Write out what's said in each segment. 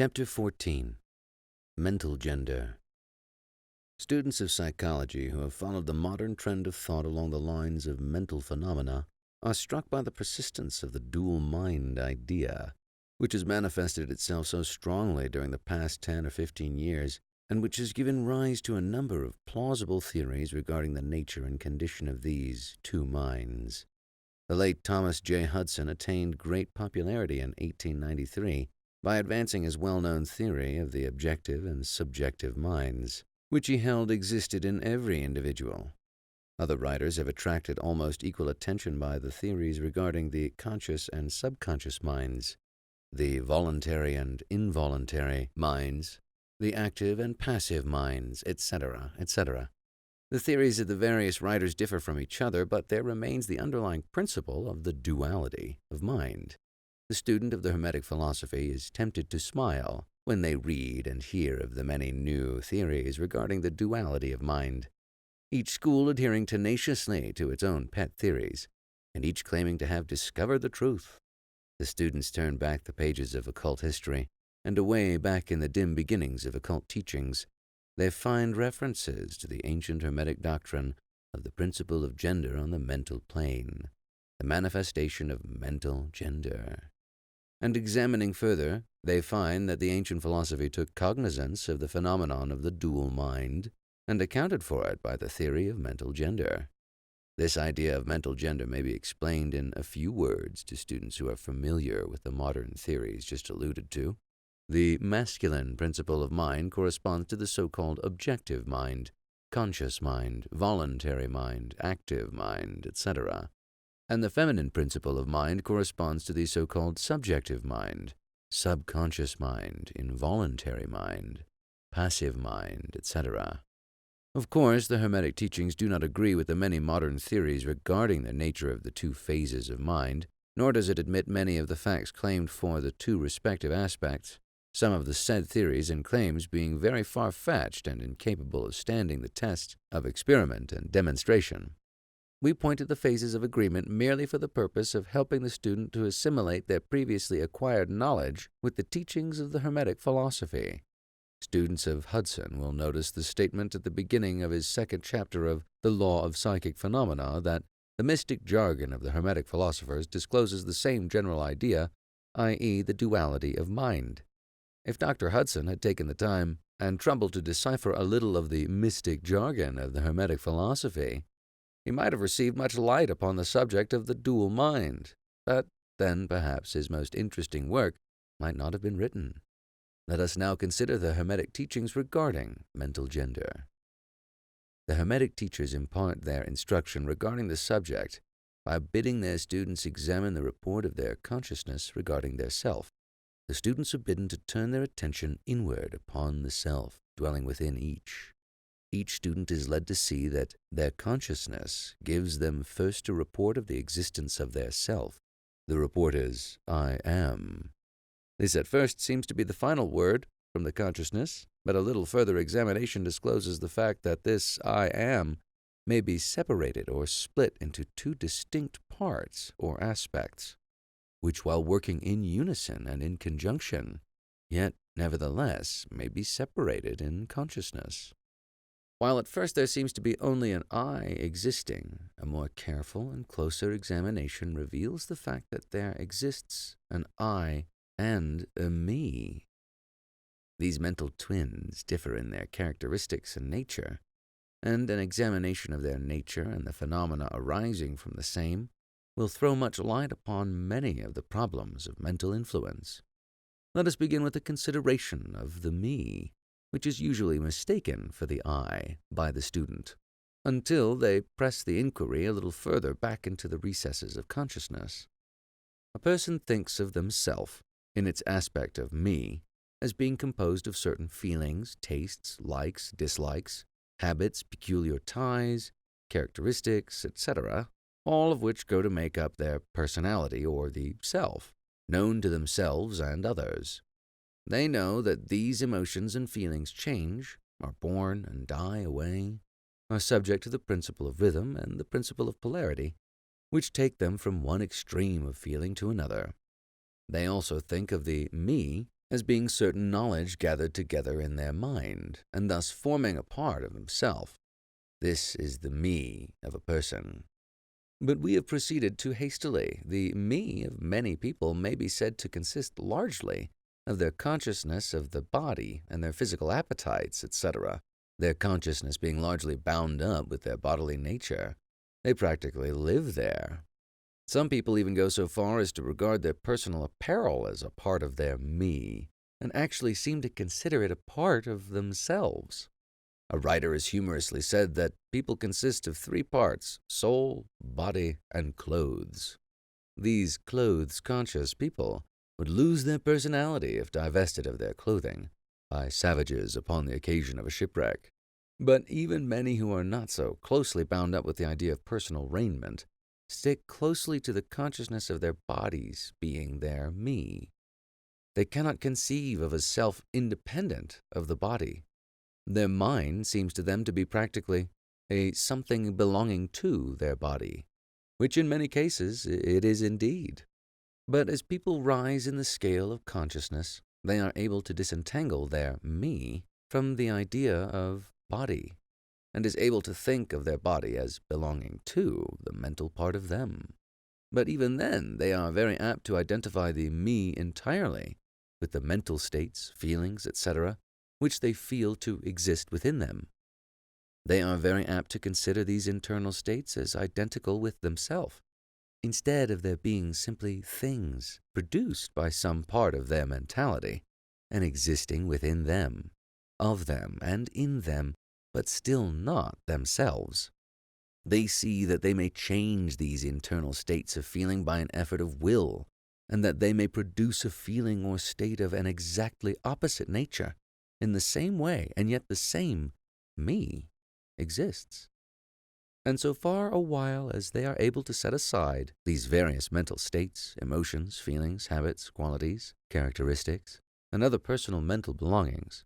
Chapter 14. Mental Gender. Students of psychology who have followed the modern trend of thought along the lines of mental phenomena are struck by the persistence of the dual mind idea, which has manifested itself so strongly during the past 10 or 15 years, and which has given rise to a number of plausible theories regarding the nature and condition of these two minds. The late Thomas J. Hudson attained great popularity in 1893 by advancing his well-known theory of the objective and subjective minds, which he held existed in every individual. Other writers have attracted almost equal attention by the theories regarding the conscious and subconscious minds, the voluntary and involuntary minds, the active and passive minds, etc., etc. The theories of the various writers differ from each other, but there remains the underlying principle of the duality of mind. The student of the Hermetic philosophy is tempted to smile when they read and hear of the many new theories regarding the duality of mind, each school adhering tenaciously to its own pet theories, and each claiming to have discovered the truth. The students turn back the pages of occult history, and away back in the dim beginnings of occult teachings, they find references to the ancient Hermetic doctrine of the principle of gender on the mental plane, the manifestation of mental gender. And examining further, they find that the ancient philosophy took cognizance of the phenomenon of the dual mind and accounted for it by the theory of mental gender. This idea of mental gender may be explained in a few words to students who are familiar with the modern theories just alluded to. The masculine principle of mind corresponds to the so-called objective mind, conscious mind, voluntary mind, active mind, etc., and the feminine principle of mind corresponds to the so-called subjective mind, subconscious mind, involuntary mind, passive mind, etc. Of course, the Hermetic teachings do not agree with the many modern theories regarding the nature of the two phases of mind, nor does it admit many of the facts claimed for the two respective aspects, some of the said theories and claims being very far-fetched and incapable of standing the test of experiment and demonstration. We point to the phases of agreement merely for the purpose of helping the student to assimilate their previously acquired knowledge with the teachings of the Hermetic philosophy. Students of Hudson will notice the statement at the beginning of his second chapter of The Law of Psychic Phenomena that the mystic jargon of the Hermetic philosophers discloses the same general idea, i.e., the duality of mind. If Dr. Hudson had taken the time and trouble to decipher a little of the mystic jargon of the Hermetic philosophy, he might have received much light upon the subject of the dual mind, but then perhaps his most interesting work might not have been written. Let us now consider the Hermetic teachings regarding mental gender. The Hermetic teachers impart their instruction regarding the subject by bidding their students examine the report of their consciousness regarding their self. The students are bidden to turn their attention inward upon the self, dwelling within each. Each student is led to see that their consciousness gives them first a report of the existence of their self. The report is, I am. This at first seems to be the final word from the consciousness, but a little further examination discloses the fact that this I am may be separated or split into two distinct parts or aspects, which while working in unison and in conjunction, yet nevertheless may be separated in consciousness. While at first there seems to be only an I existing, a more careful and closer examination reveals the fact that there exists an I and a me. These mental twins differ in their characteristics and nature, and an examination of their nature and the phenomena arising from the same will throw much light upon many of the problems of mental influence. Let us begin with a consideration of the me, which is usually mistaken for the I by the student, until they press the inquiry a little further back into the recesses of consciousness. A person thinks of themselves, in its aspect of me, as being composed of certain feelings, tastes, likes, dislikes, habits, peculiar ties, characteristics, etc., all of which go to make up their personality or the self, known to themselves and others. They know that these emotions and feelings change, are born and die away, are subject to the principle of rhythm and the principle of polarity, which take them from one extreme of feeling to another. They also think of the me as being certain knowledge gathered together in their mind, and thus forming a part of himself. This is the me of a person. But we have proceeded too hastily. The me of many people may be said to consist largely of their consciousness of the body and their physical appetites, etc., their consciousness being largely bound up with their bodily nature. They practically live there. Some people even go so far as to regard their personal apparel as a part of their me, and actually seem to consider it a part of themselves. A writer has humorously said that people consist of three parts: soul, body, and clothes. These clothes-conscious people would lose their personality if divested of their clothing by savages upon the occasion of a shipwreck. But even many who are not so closely bound up with the idea of personal raiment stick closely to the consciousness of their bodies being their me. They cannot conceive of a self independent of the body. Their mind seems to them to be practically a something belonging to their body, which in many cases it is indeed. But as people rise in the scale of consciousness, they are able to disentangle their me from the idea of body, and is able to think of their body as belonging to the mental part of them. But even then, they are very apt to identify the me entirely with the mental states, feelings, etc., which they feel to exist within them. They are very apt to consider these internal states as identical with themselves, instead of their being simply things produced by some part of their mentality, and existing within them, of them, and in them, but still not themselves. They see that they may change these internal states of feeling by an effort of will, and that they may produce a feeling or state of an exactly opposite nature, in the same way, and yet the same me exists. And so far a while as they are able to set aside these various mental states, emotions, feelings, habits, qualities, characteristics, and other personal mental belongings,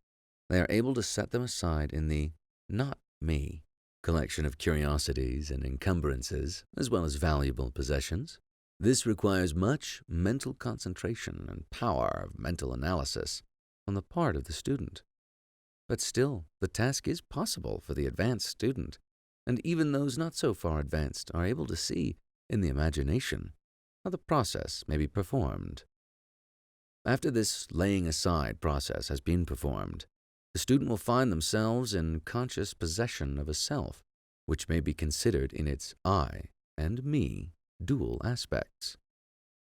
they are able to set them aside in the not me collection of curiosities and encumbrances, as well as valuable possessions. This requires much mental concentration and power of mental analysis on the part of the student. But still, the task is possible for the advanced student, and even those not so far advanced are able to see, in the imagination, how the process may be performed. After this laying aside process has been performed, the student will find themselves in conscious possession of a self, which may be considered in its I and me dual aspects.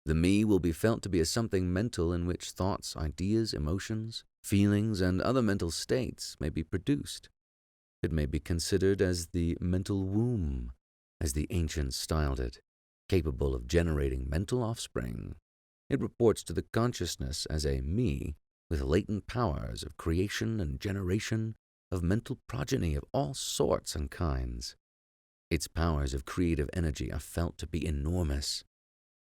The me will be felt to be a something mental in which thoughts, ideas, emotions, feelings, and other mental states may be produced. It may be considered as the mental womb, as the ancients styled it, capable of generating mental offspring. It reports to the consciousness as a me with latent powers of creation and generation of mental progeny of all sorts and kinds. Its powers of creative energy are felt to be enormous,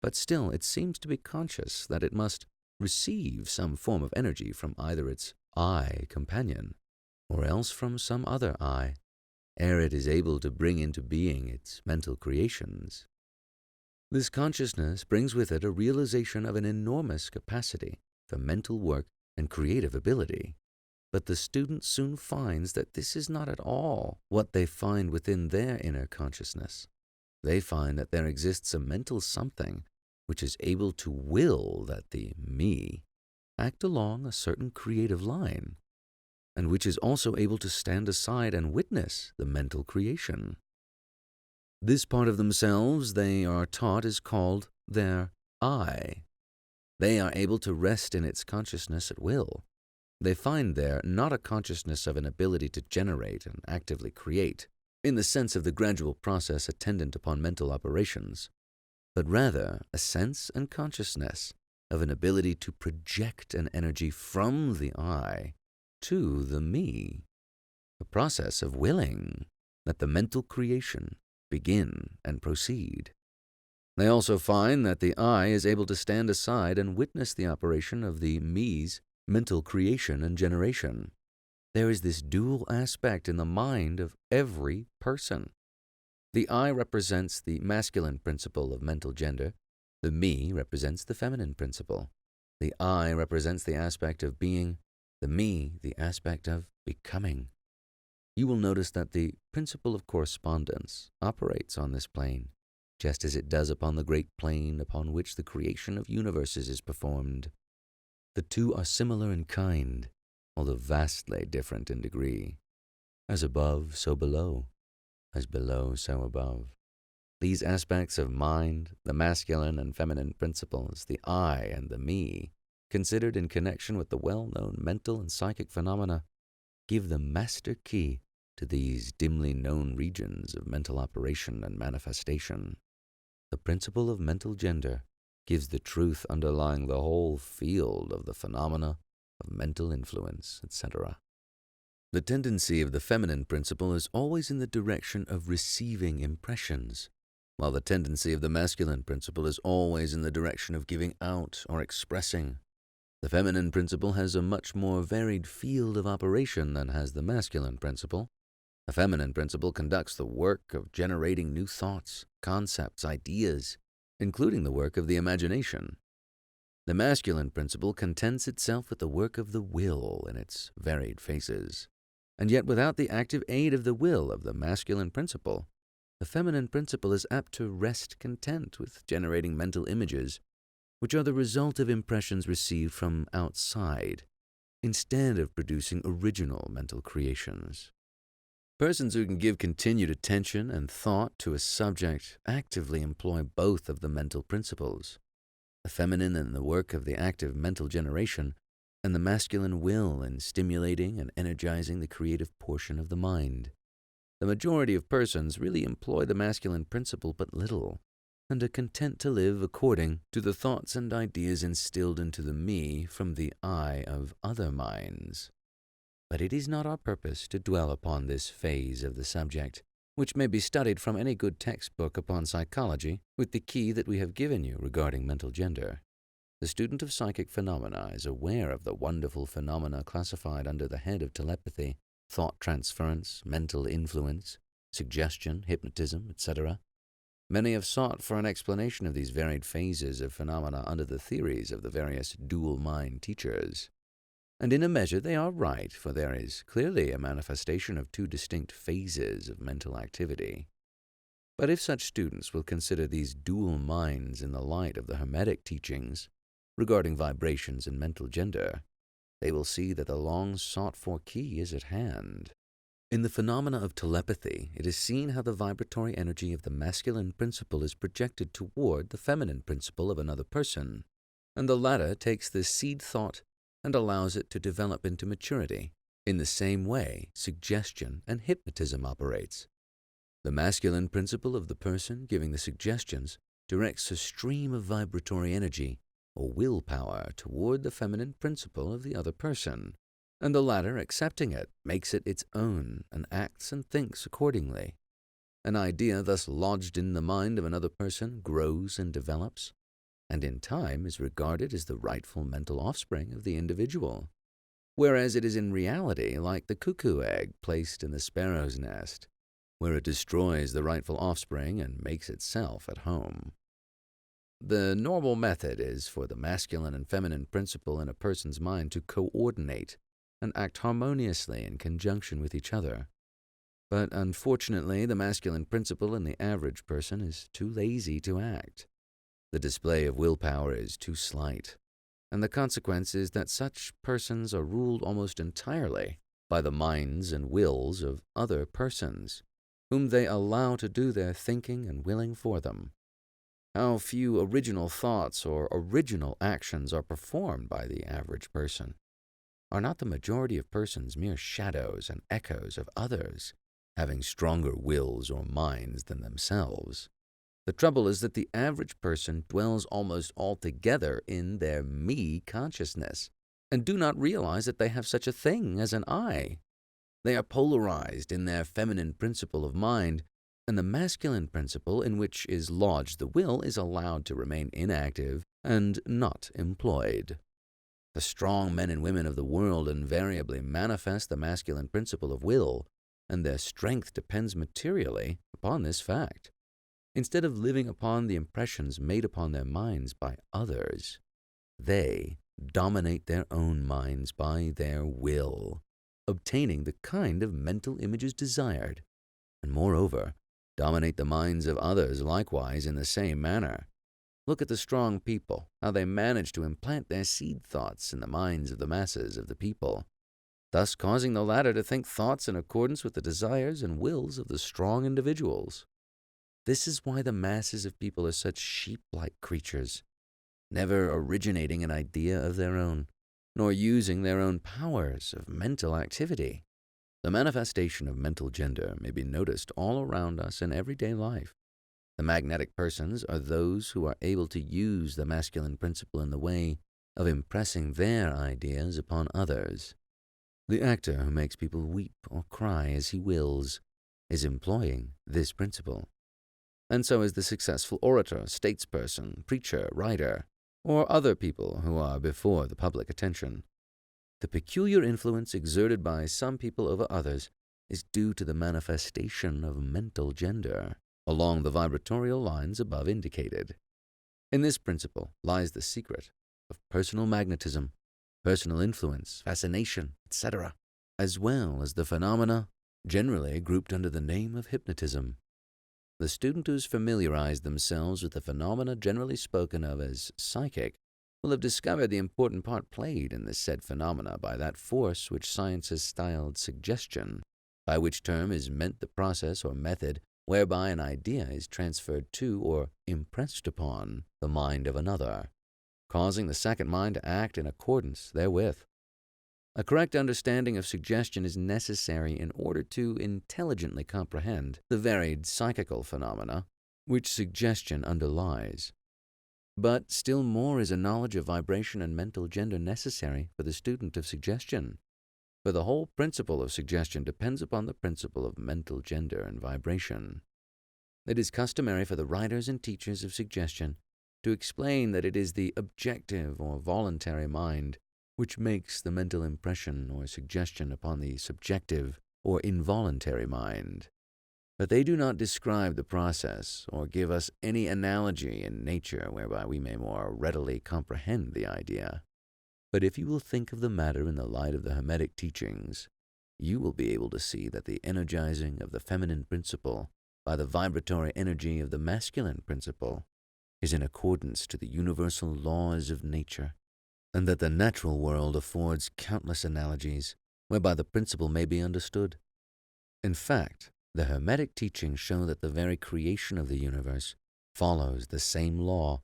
but still it seems to be conscious that it must receive some form of energy from either its I companion, or else from some other I, ere it is able to bring into being its mental creations. This consciousness brings with it a realization of an enormous capacity for mental work and creative ability. But the student soon finds that this is not at all what they find within their inner consciousness. They find that there exists a mental something which is able to will that the me act along a certain creative line, and which is also able to stand aside and witness the mental creation. This part of themselves, they are taught, is called their I. They are able to rest in its consciousness at will. They find there not a consciousness of an ability to generate and actively create, in the sense of the gradual process attendant upon mental operations, but rather a sense and consciousness of an ability to project an energy from the I to the me, a process of willing that the mental creation begin and proceed. They also find that the I is able to stand aside and witness the operation of the me's mental creation and generation. There is this dual aspect in the mind of every person. The I represents the masculine principle of mental gender, the me represents the feminine principle. The I represents the aspect of being, the me the aspect of becoming. You will notice that the principle of correspondence operates on this plane, just as it does upon the great plane upon which the creation of universes is performed. The two are similar in kind, although vastly different in degree. As above, so below. As below, so above. These aspects of mind, the masculine and feminine principles, the I and the me, considered in connection with the well-known mental and psychic phenomena, give the master key to these dimly known regions of mental operation and manifestation. The principle of mental gender gives the truth underlying the whole field of the phenomena of mental influence, etc. The tendency of the feminine principle is always in the direction of receiving impressions, while the tendency of the masculine principle is always in the direction of giving out or expressing. The feminine principle has a much more varied field of operation than has the masculine principle. The feminine principle conducts the work of generating new thoughts, concepts, ideas, including the work of the imagination. The masculine principle contents itself with the work of the will in its varied phases. And yet without the active aid of the will of the masculine principle, the feminine principle is apt to rest content with generating mental images, which are the result of impressions received from outside, instead of producing original mental creations. Persons who can give continued attention and thought to a subject actively employ both of the mental principles, the feminine in the work of the active mental generation, and the masculine will in stimulating and energizing the creative portion of the mind. The majority of persons really employ the masculine principle but little, and are content to live according to the thoughts and ideas instilled into the me from the I of other minds. But it is not our purpose to dwell upon this phase of the subject, which may be studied from any good textbook upon psychology with the key that we have given you regarding mental gender. The student of psychic phenomena is aware of the wonderful phenomena classified under the head of telepathy, thought transference, mental influence, suggestion, hypnotism, etc. Many have sought for an explanation of these varied phases of phenomena under the theories of the various dual mind teachers. And in a measure they are right, for there is clearly a manifestation of two distinct phases of mental activity. But if such students will consider these dual minds in the light of the Hermetic teachings regarding vibrations and mental gender, they will see that the long-sought-for key is at hand. In the phenomena of telepathy, it is seen how the vibratory energy of the masculine principle is projected toward the feminine principle of another person, and the latter takes this seed thought and allows it to develop into maturity. In the same way, suggestion and hypnotism operates. The masculine principle of the person giving the suggestions directs a stream of vibratory energy or willpower toward the feminine principle of the other person, and the latter, accepting it, makes it its own and acts and thinks accordingly. An idea thus lodged in the mind of another person grows and develops, and in time is regarded as the rightful mental offspring of the individual, whereas it is in reality like the cuckoo egg placed in the sparrow's nest, where it destroys the rightful offspring and makes itself at home. The normal method is for the masculine and feminine principle in a person's mind to coordinate and act harmoniously in conjunction with each other. But unfortunately, the masculine principle in the average person is too lazy to act. The display of willpower is too slight, and the consequence is that such persons are ruled almost entirely by the minds and wills of other persons, whom they allow to do their thinking and willing for them. How few original thoughts or original actions are performed by the average person. Are not the majority of persons mere shadows and echoes of others, having stronger wills or minds than themselves? The trouble is that the average person dwells almost altogether in their me consciousness, and do not realize that they have such a thing as an I. They are polarized in their feminine principle of mind, and the masculine principle in which is lodged the will is allowed to remain inactive and not employed. The strong men and women of the world invariably manifest the masculine principle of will, and their strength depends materially upon this fact. Instead of living upon the impressions made upon their minds by others, they dominate their own minds by their will, obtaining the kind of mental images desired, and moreover, dominate the minds of others likewise in the same manner. Look at the strong people, how they manage to implant their seed thoughts in the minds of the masses of the people, thus causing the latter to think thoughts in accordance with the desires and wills of the strong individuals. This is why the masses of people are such sheep-like creatures, never originating an idea of their own, nor using their own powers of mental activity. The manifestation of mental gender may be noticed all around us in everyday life. The magnetic persons are those who are able to use the masculine principle in the way of impressing their ideas upon others. The actor who makes people weep or cry as he wills is employing this principle. And so is the successful orator, statesperson, preacher, writer, or other people who are before the public attention. The peculiar influence exerted by some people over others is due to the manifestation of mental gender along the vibratorial lines above indicated. In this principle lies the secret of personal magnetism, personal influence, fascination, etc., as well as the phenomena generally grouped under the name of hypnotism. The student who has familiarized themselves with the phenomena generally spoken of as psychic will have discovered the important part played in this said phenomena by that force which science has styled suggestion, by which term is meant the process or method whereby an idea is transferred to or impressed upon the mind of another, causing the second mind to act in accordance therewith. A correct understanding of suggestion is necessary in order to intelligently comprehend the varied psychical phenomena which suggestion underlies. But still more is a knowledge of vibration and mental gender necessary for the student of suggestion, for the whole principle of suggestion depends upon the principle of mental gender and vibration. It is customary for the writers and teachers of suggestion to explain that it is the objective or voluntary mind which makes the mental impression or suggestion upon the subjective or involuntary mind. But they do not describe the process or give us any analogy in nature whereby we may more readily comprehend the idea. But if you will think of the matter in the light of the Hermetic teachings, you will be able to see that the energizing of the feminine principle by the vibratory energy of the masculine principle is in accordance to the universal laws of nature, and that the natural world affords countless analogies whereby the principle may be understood. In fact, the Hermetic teachings show that the very creation of the universe follows the same law,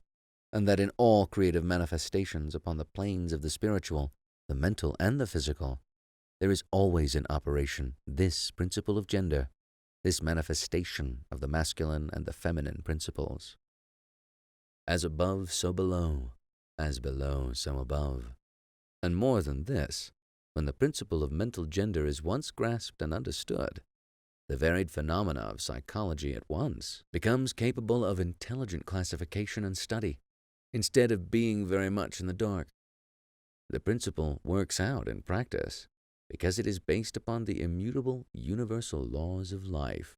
and that in all creative manifestations upon the planes of the spiritual, the mental, and the physical, there is always in operation this principle of gender, this manifestation of the masculine and the feminine principles. As above, so below, as below, so above. And more than this, when the principle of mental gender is once grasped and understood, the varied phenomena of psychology at once becomes capable of intelligent classification and study, instead of being very much in the dark. The principle works out in practice because it is based upon the immutable universal laws of life.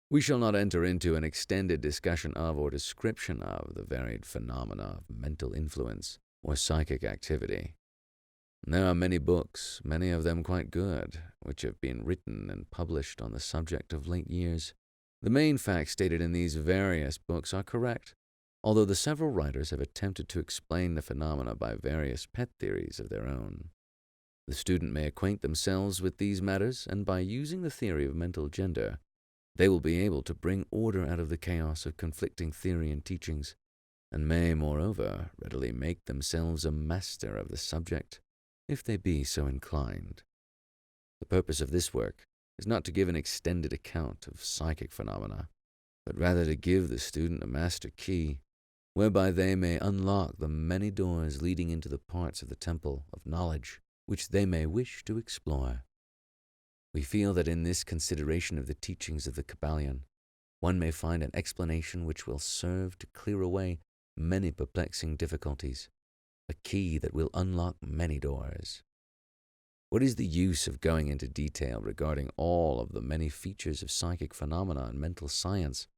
We shall not enter into an extended discussion of or description of the varied phenomena of mental influence or psychic activity. There are many books, many of them quite good, which have been written and published on the subject of late years. The main facts stated in these various books are correct, although the several writers have attempted to explain the phenomena by various pet theories of their own. The student may acquaint themselves with these matters, and by using the theory of mental gender, they will be able to bring order out of the chaos of conflicting theory and teachings, and may, moreover, readily make themselves a master of the subject, if they be so inclined. The purpose of this work is not to give an extended account of psychic phenomena, but rather to give the student a master key, whereby they may unlock the many doors leading into the parts of the temple of knowledge which they may wish to explore. We feel that in this consideration of the teachings of the Kybalion, one may find an explanation which will serve to clear away many perplexing difficulties, a key that will unlock many doors. What is the use of going into detail regarding all of the many features of psychic phenomena and mental science,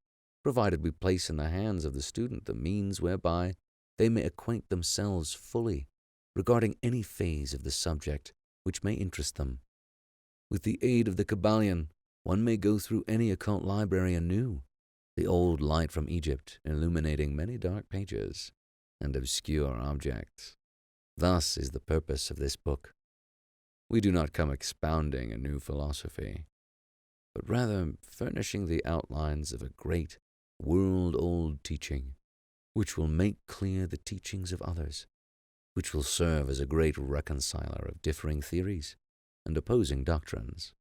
provided we place in the hands of the student the means whereby they may acquaint themselves fully, regarding any phase of the subject which may interest them. With the aid of the Kybalion, one may go through any occult library anew, the old light from Egypt illuminating many dark pages and obscure objects. Thus is the purpose of this book. We do not come expounding a new philosophy, but rather furnishing the outlines of a great, world-old teaching, which will make clear the teachings of others, which will serve as a great reconciler of differing theories and opposing doctrines.